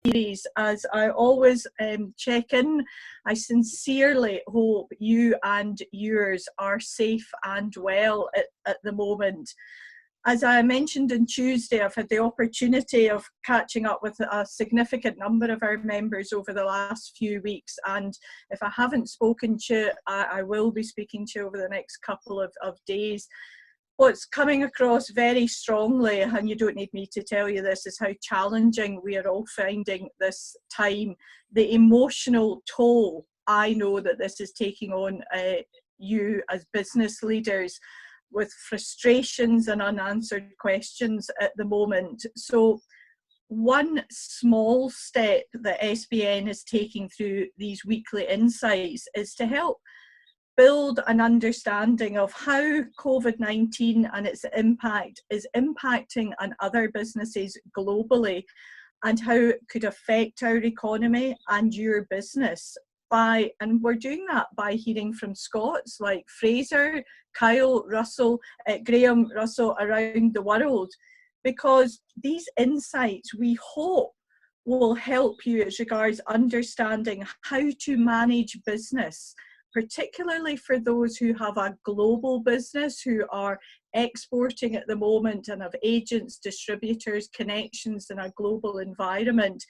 series. As I always check in, I sincerely hope you and yours are safe and well at the moment. As I mentioned on Tuesday, I've had the opportunity of catching up with a significant number of our members over the last few weeks, and if I haven't spoken to you, I will be speaking to you over the next couple of days. What's coming across very strongly, and you don't need me to tell you this, is how challenging we are all finding this time. The emotional toll I know that this is taking on you as business leaders, with frustrations and unanswered questions at the moment. So one small step that SBN is taking through these weekly insights is to help build an understanding of how COVID-19 and its impact is impacting on other businesses globally, and how it could affect our economy and your business. And we're doing that by hearing from Scots like Fraser, Kyle, Russell, Graham, Russell around the world, because these insights we hope will help you as regards understanding how to manage business, particularly for those who have a global business, who are exporting at the moment and have agents, distributors, connections in a global environment.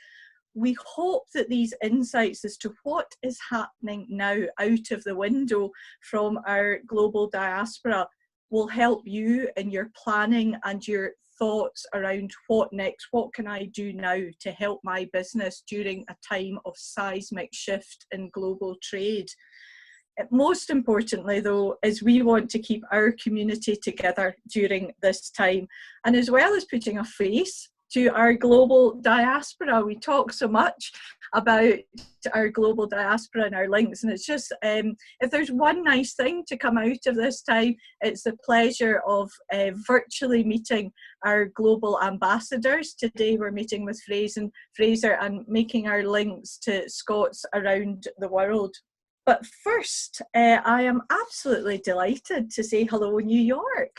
We hope that these insights as to what is happening now out of the window from our global diaspora will help you in your planning and your thoughts around what next, what can I do now to help my business during a time of seismic shift in global trade. Most importantly, though, is we want to keep our community together during this time, and as well as putting a face to our global diaspora. We talk so much about our global diaspora and our links, and it's just, if there's one nice thing to come out of this time, it's the pleasure of virtually meeting our global ambassadors. Today we're meeting with Fraser and making our links to Scots around the world. But first, I am absolutely delighted to say hello, New York.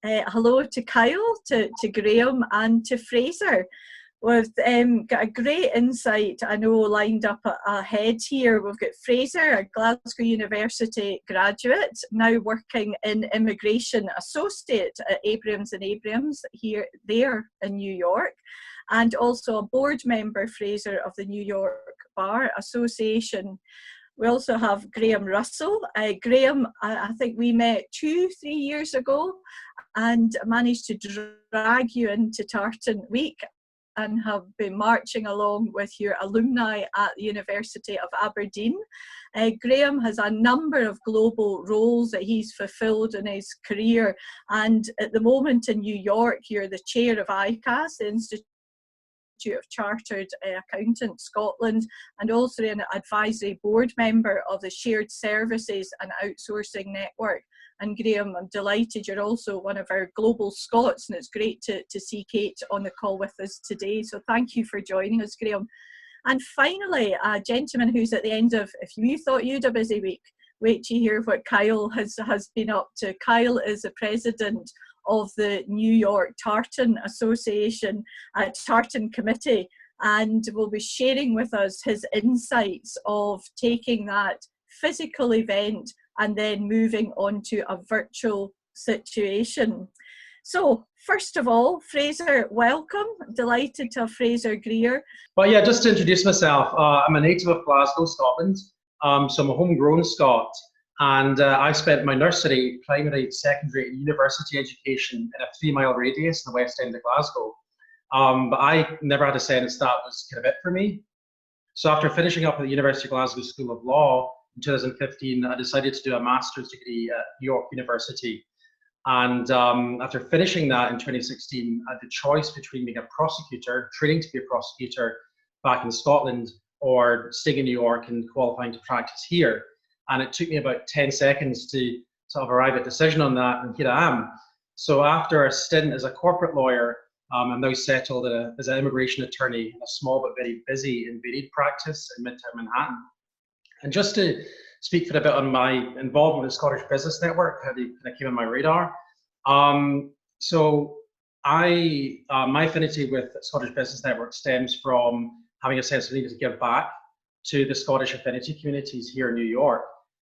Hello to Kyle, to Graham, and to Fraser. We've got a great insight, I know, lined up ahead here. We've got Fraser, a Glasgow University graduate, now working in Immigration Associate at Abrams and Abrams there in New York, and also a board member, Fraser, of the New York Bar Association. We also have Graham Russell. Graham, I think we met 2-3 years ago and managed to drag you into Tartan Week and have been marching along with your alumni at the University of Aberdeen. Graham has a number of global roles that he's fulfilled in his career, and at the moment in New York, you're the chair of ICAS, the Institute of Chartered Accountants Scotland, and also an advisory board member of the Shared Services and Outsourcing Network. And Graham, I'm delighted you're also one of our global Scots, and it's great to see Kate on the call with us today. So thank you for joining us, Graham. And finally, a gentleman who's at the end of, if you thought you had a busy week, wait to hear what Kyle has been up to. Kyle is the president of the New York Tartan Association, Tartan Committee, and will be sharing with us his insights of taking that physical event and then moving on to a virtual situation. So first of all, Fraser, welcome. Delighted to have Fraser Grier. Well, yeah, just to introduce myself, I'm a native of Glasgow, Scotland, so I'm a homegrown Scot. And I spent my nursery, primary, secondary, and university education in a 3-mile radius in the west end of Glasgow. But I never had a sense that was kind of it for me. So after finishing up at the University of Glasgow School of Law in 2015, I decided to do a master's degree at York University. And after finishing that in 2016, I had the choice between being a prosecutor, training to be a prosecutor back in Scotland, or staying in New York and qualifying to practice here. And it took me about 10 seconds to sort of arrive at a decision on that, and here I am. So after a stint as a corporate lawyer, I'm now settled as an immigration attorney in a small but very busy and varied practice in Midtown Manhattan. And just to speak for a bit on my involvement with the Scottish Business Network, how they kind of came on my radar. So my affinity with the Scottish Business Network stems from having a sense of needing to give back to the Scottish affinity communities here in New York.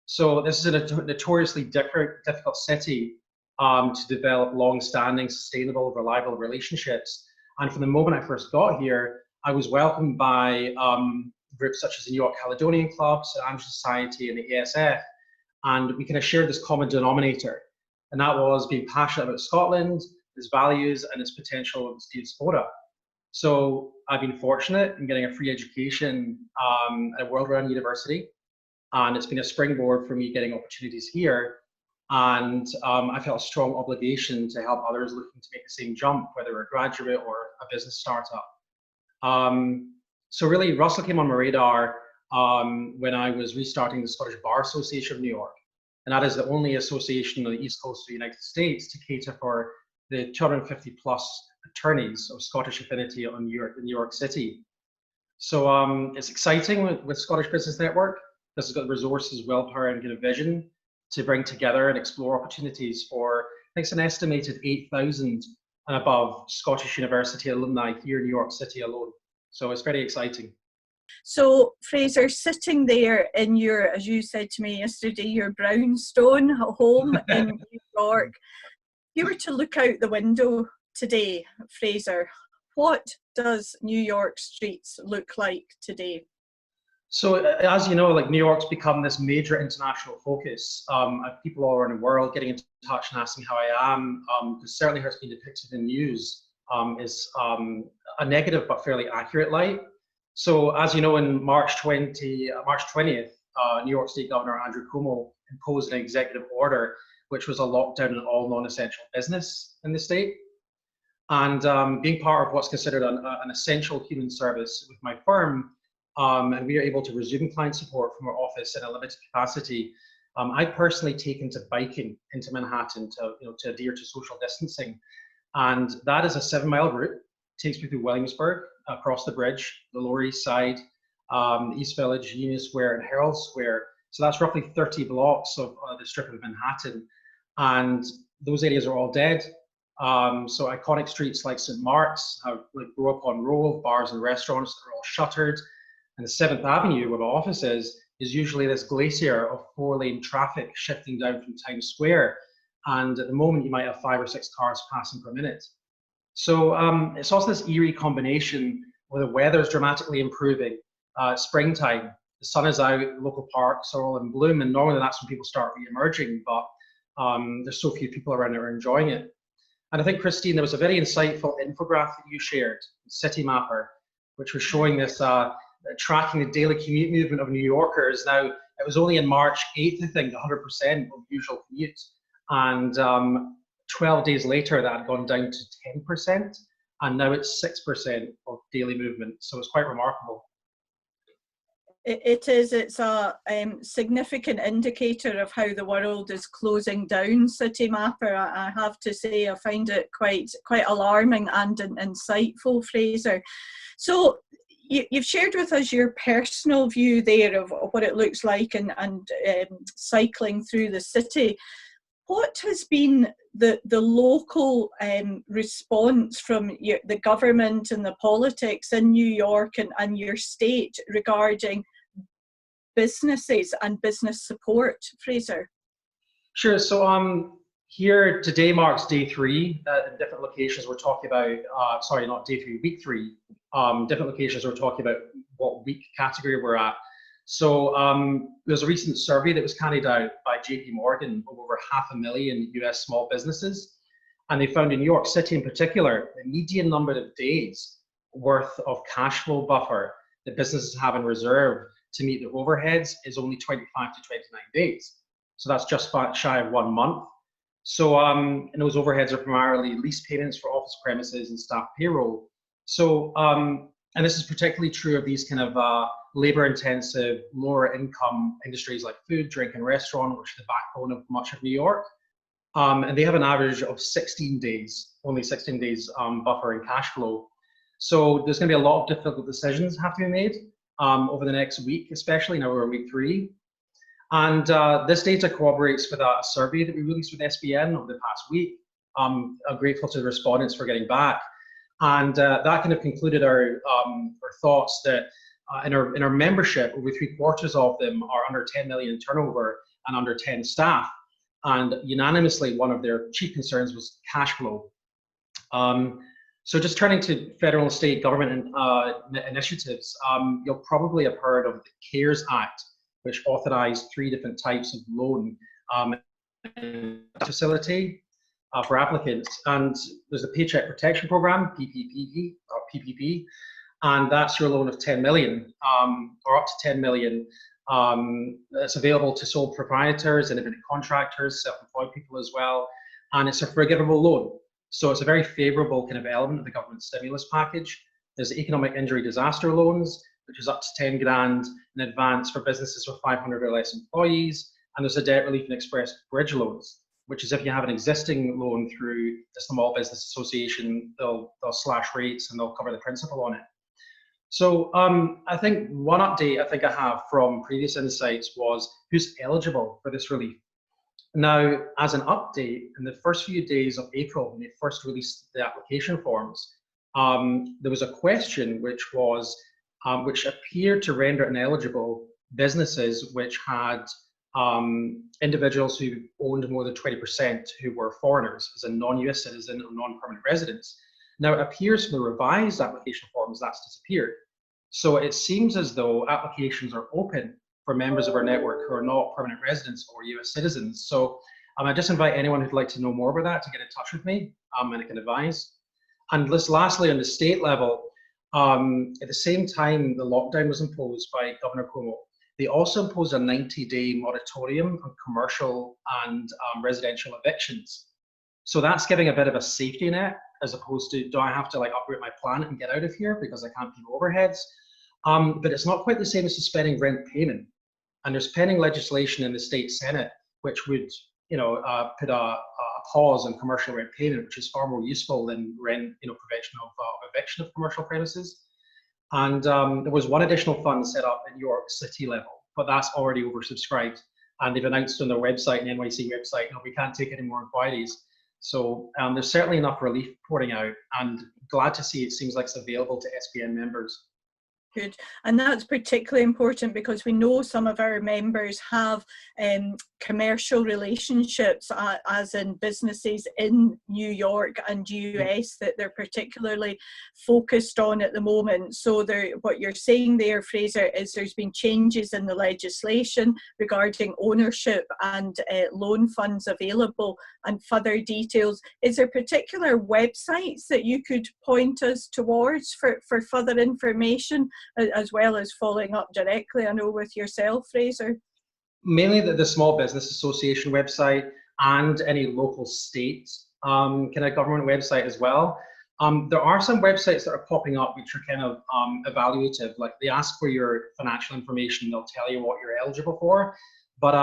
So this is a notoriously difficult city to develop long-standing, sustainable, reliable relationships. And from the moment I first got here, I was welcomed by groups such as the New York Caledonian Club, St Andrews Society, and the ASF, and we kind of shared this common denominator, and that was being passionate about Scotland, its values, and its potential of diaspora. So I've been fortunate in getting a free education at a world-renowned university, and it's been a springboard for me getting opportunities here. And I felt a strong obligation to help others looking to make the same jump, whether a graduate or a business startup. So really, Russell came on my radar when I was restarting the Scottish Bar Association of New York. And that is the only association on the East Coast of the United States to cater for the 250 plus attorneys of Scottish affinity in New York City. So it's exciting with Scottish Business Network. This has got the resources, willpower, and kind of vision to bring together and explore opportunities for, I think it's an estimated 8,000 and above Scottish University alumni here in New York City alone. So it's very exciting. So Fraser, sitting there in your, as you said to me yesterday, your brownstone home in New York, if you were to look out the window today, Fraser, what does New York streets look like today? So as you know, like New York's become this major international focus. People all around the world getting in touch and asking how I am, because certainly how it's been depicted in news is a negative but fairly accurate light. So as you know, in March 20th, New York State Governor Andrew Cuomo imposed an executive order, which was a lockdown on all non-essential business in the state. And being part of what's considered an essential human service with my firm, and we are able to resume client support from our office in a limited capacity. I personally taken to biking into Manhattan to adhere to social distancing, and that is a 7-mile route. Takes me through Williamsburg, across the bridge, the Lower East Side, East Village, Union Square, and Herald Square. So that's roughly 30 blocks of the strip of Manhattan, and those areas are all dead. So iconic streets like St. Mark's grew up on row of bars and restaurants that are all shuttered. And the 7th Avenue, where my office is usually this glacier of 4-lane traffic shifting down from Times Square. And at the moment, you might have 5 or 6 cars passing per minute. So it's also this eerie combination where the weather is dramatically improving. Springtime, the sun is out, local parks are all in bloom, and normally that's when people start re-emerging, but there's so few people around that are enjoying it. And I think, Christine, there was a very insightful infographic that you shared, City Mapper, which was showing this tracking the daily commute movement of New Yorkers. Now, it was only in March 8th, I think, 100% of usual commute. And 12 days later, that had gone down to 10%. And now it's 6% of daily movement. So it's quite remarkable. It is. It's a significant indicator of how the world is closing down, City Mapper. I have to say, I find it quite alarming and insightful, Fraser. So you've shared with us your personal view there of what it looks like and cycling through the city. What has been the local response from the government and the politics in New York and your state regarding businesses and business support, Fraser? Sure. So here today marks day 3 in different locations. We're talking about, sorry, not day 3, week 3. Different locations we're talking about what week category we're at. So there's a recent survey that was carried out by JP Morgan of over 500,000 US small businesses. And they found in New York City in particular, the median number of days worth of cash flow buffer that businesses have in reserve to meet their overheads is only 25 to 29 days. So that's just shy of 1 month. So and those overheads are primarily lease payments for office premises and staff payroll. So, and this is particularly true of these kind of labor-intensive, lower-income industries like food, drink, and restaurant, which is the backbone of much of New York. And they have an average of 16 days, only 16 days buffer in cash flow. So there's going to be a lot of difficult decisions have to be made over the next week, especially now we're in week 3. And this data corroborates with a survey that we released with SBN over the past week. I'm grateful to the respondents for getting back. And that kind of concluded our thoughts that in our membership, over 3/4 of them are under 10 million turnover and under 10 staff. And unanimously, one of their chief concerns was cash flow. So just turning to federal and state government initiatives, you'll probably have heard of the CARES Act, which authorized 3 different types of loan facility for applicants. And there's the Paycheck Protection Program, PPP, and that's your loan of 10 million or up to 10 million. It's available to sole proprietors, independent contractors, self-employed people as well, and it's a forgivable loan. So it's a very favourable kind of element of the government stimulus package. There's economic injury disaster loans, which is up to 10 grand in advance for businesses with 500 or less employees. And there's a debt relief and express bridge loans, which is if you have an existing loan through the Small Business Association, they'll slash rates and they'll cover the principal on it. So I think one update I have from previous insights was who's eligible for this relief. Now, as an update, in the first few days of April, when they first released the application forms, there was a question which was, which appeared to render ineligible businesses which had individuals who owned more than 20% who were foreigners, as a non-US citizen or non-permanent residents. Now, it appears from the revised application forms that's disappeared. So it seems as though applications are open for members of our network who are not permanent residents or US citizens. So I just invite anyone who'd like to know more about that to get in touch with me, and I can advise. And lastly, on the state level, at the same time the lockdown was imposed by Governor Cuomo, they also imposed a 90-day moratorium on commercial and residential evictions. So that's giving a bit of a safety net, as opposed to, do I have to like uproot my plant and get out of here because I can't pay overheads? But it's not quite the same as suspending rent payment. And there's pending legislation in the state Senate which would, put a pause on commercial rent payment, which is far more useful than rent, prevention of eviction of commercial premises. And there was one additional fund set up at New York City level, but that's already oversubscribed. And they've announced on their website, and NYC website, we can't take any more inquiries. So there's certainly enough relief pouring out, and glad to see it seems like it's available to SBN members. Good. And that's particularly important because we know some of our members have commercial relationships, as in businesses in New York and US, that they're particularly focused on at the moment. So what you're saying there, Fraser, is there's been changes in the legislation regarding ownership and loan funds available, and further details. Is there particular websites that you could point us towards for further information, as well as following up directly, I know, with yourself, Fraser? Mainly the Small Business Association website and any local state kind of government website as well. There are some websites that are popping up which are kind of evaluative, like they ask for your financial information, they'll tell you what you're eligible for, but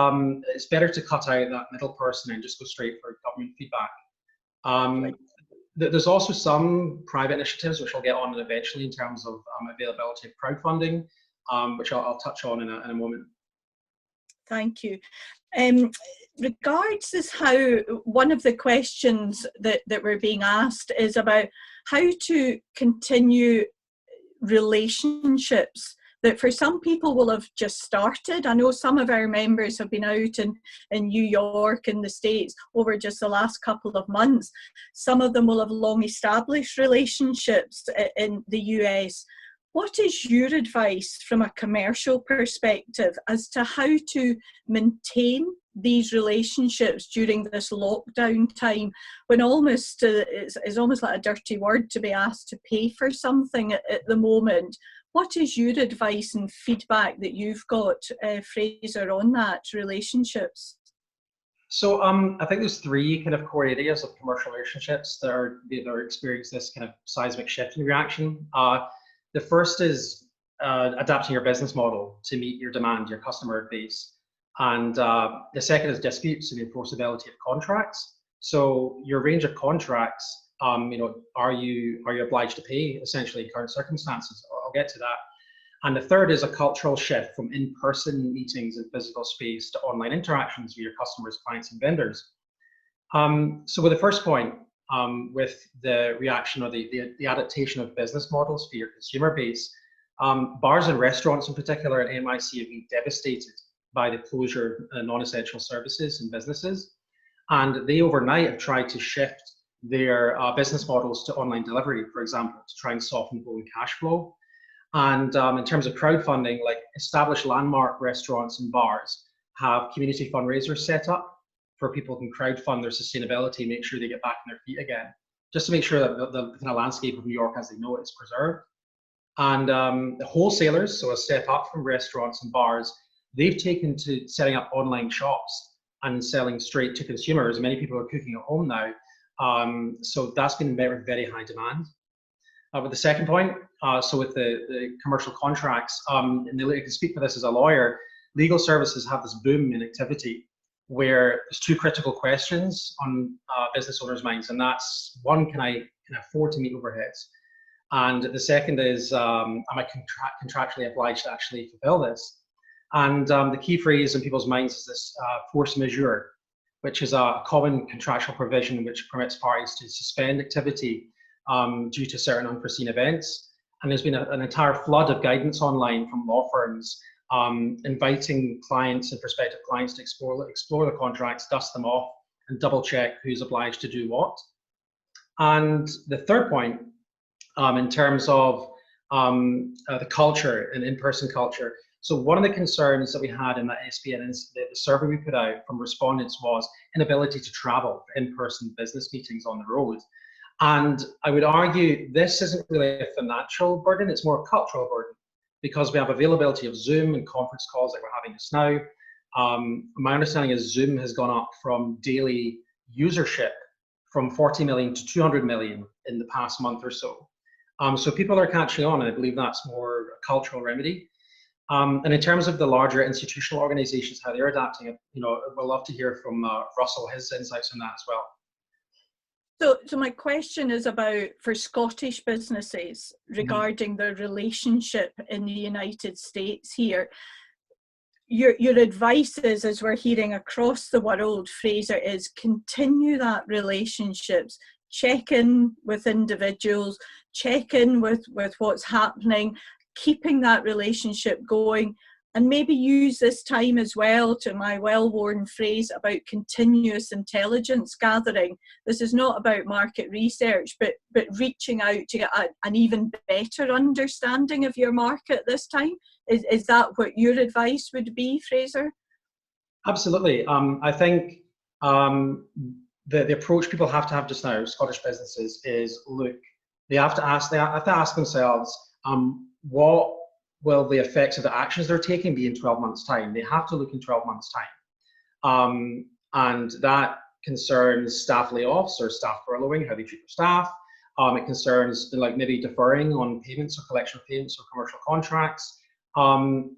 it's better to cut out that middle person and just go straight for government feedback. There's also some private initiatives which I'll get on eventually in terms of availability of crowdfunding, which I'll touch on in a moment. Thank you. Regards this, how one of the questions that we're being asked is about how to continue relationships that for some people will have just started. I know some of our members have been out in New York and the States over just the last couple of months. Some of them will have long established relationships in the US. What is your advice from a commercial perspective as to how to maintain these relationships during this lockdown time, when almost it's almost like a dirty word to be asked to pay for something at the moment? What is your advice and feedback that you've got, Fraser, on that, relationships? So I think there's 3 kind of core areas of commercial relationships that are experiencing this kind of seismic shift in reaction. The first is adapting your business model to meet your demand, your customer base. And the second is disputes and the enforceability of contracts. So your range of contracts, are you obliged to pay essentially in current circumstances? I'll get to that. And the third is a cultural shift from in-person meetings in physical space to online interactions with your customers, clients, and vendors. So with the first point, with the reaction or the adaptation of business models for your consumer base. Bars and restaurants in particular at MIC have been devastated by the closure of non-essential services and businesses. And they overnight have tried to shift their business models to online delivery, for example, to try and soften blow in cash flow. And in terms of crowdfunding, like established landmark restaurants and bars have community fundraisers set up for people who can crowdfund their sustainability, make sure they get back on their feet again, just to make sure that the kind of landscape of New York as they know it is preserved. And the wholesalers, so a step up from restaurants and bars, they've taken to setting up online shops and selling straight to consumers. Many people are cooking at home now. So that's been met with very high demand. With the second point, so with the commercial contracts, and I can speak for this as a lawyer, legal services have this boom in activity where there's two critical questions on business owners' minds, and that's one, can I afford to meet overheads? And the second is, am I contractually obliged to actually fulfill this? And the key phrase in people's minds is this force majeure, which is a common contractual provision which permits parties to suspend activity due to certain unforeseen events. And there's been an entire flood of guidance online from law firms inviting clients and prospective clients to explore the contracts, dust them off, and double check who's obliged to do what. And the third point, in terms of the culture and in-person culture. So one of the concerns that we had in that SBN, the survey we put out from respondents, was inability to travel for in-person business meetings on the road. And I would argue this isn't really a financial burden, it's more a cultural burden, because we have availability of Zoom and conference calls like we're having just now. My understanding is Zoom has gone up from daily usership from 40 million to 200 million in the past month or so. So people are catching on, and I believe that's more a cultural remedy. And in terms of the larger institutional organizations, how they're adapting, we'd love to hear from Russell, his insights on that as well. So my question is about for Scottish businesses regarding their relationship in the United States here. Your advice is, as we're hearing across the world, Fraser, is continue that relationships, check in with individuals, check in with what's happening, keeping that relationship going, and maybe use this time as well, to my well-worn phrase about continuous intelligence gathering. This is not about market research, but reaching out to get an even better understanding of your market this time. Is that what your advice would be, Fraser? Absolutely. I think the approach people have to have just now, Scottish businesses, is look, they have to ask themselves, what will the effects of the actions they're taking be in 12 months' time? They have to look in 12 months' time. And that concerns staff layoffs or staff furloughing, how they treat their staff. It concerns like maybe deferring on payments or collection of payments or commercial contracts.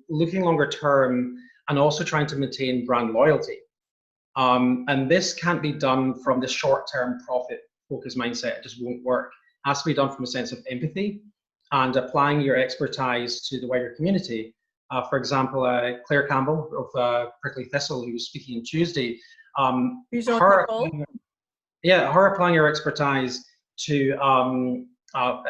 Looking longer term and also trying to maintain brand loyalty. And this can't be done from the short-term profit-focused mindset. It just won't work. It has to be done from a sense of empathy and applying your expertise to the wider community. For example, Claire Campbell of Prickly Thistle, who was speaking on Tuesday, her applying her expertise to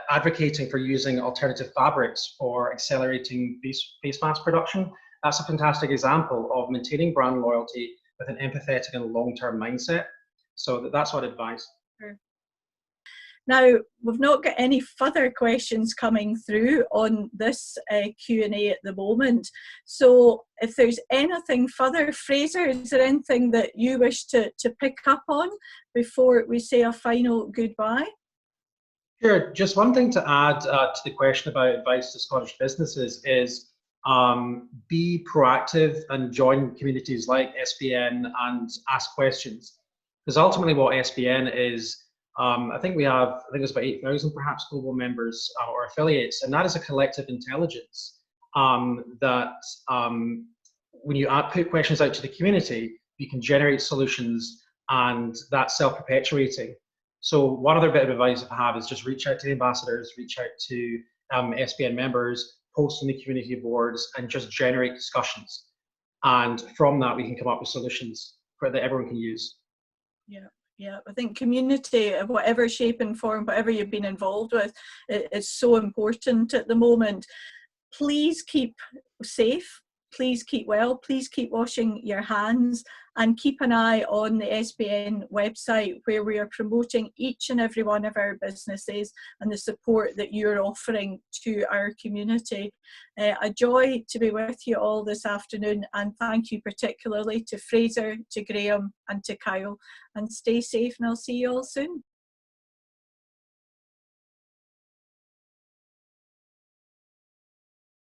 advocating for using alternative fabrics for accelerating face mask production. That's a fantastic example of maintaining brand loyalty with an empathetic and long-term mindset. So that's what I'd advise. Sure. Now, we've not got any further questions coming through on this Q&A at the moment. So if there's anything further, Fraser, is there anything that you wish to pick up on before we say a final goodbye? Sure. Just one thing to add to the question about advice to Scottish businesses is be proactive and join communities like SBN and ask questions. Because ultimately what SBN is, I think there's about 8,000 perhaps global members or affiliates, and that is a collective intelligence that when you put questions out to the community, you can generate solutions, and that's self-perpetuating. So one other bit of advice I have is just reach out to the ambassadors, reach out to SBN members, post in the community boards, and just generate discussions. And from that, we can come up with solutions that everyone can use. Yeah. Yeah, I think community, of whatever shape and form, whatever you've been involved with, is so important at the moment. Please keep safe, please keep well, please keep washing your hands, and keep an eye on the SBN website, where we are promoting each and every one of our businesses and the support that you're offering to our community. A joy to be with you all this afternoon, and thank you particularly to Fraser, to Graham and to Kyle, and stay safe, and I'll see you all soon.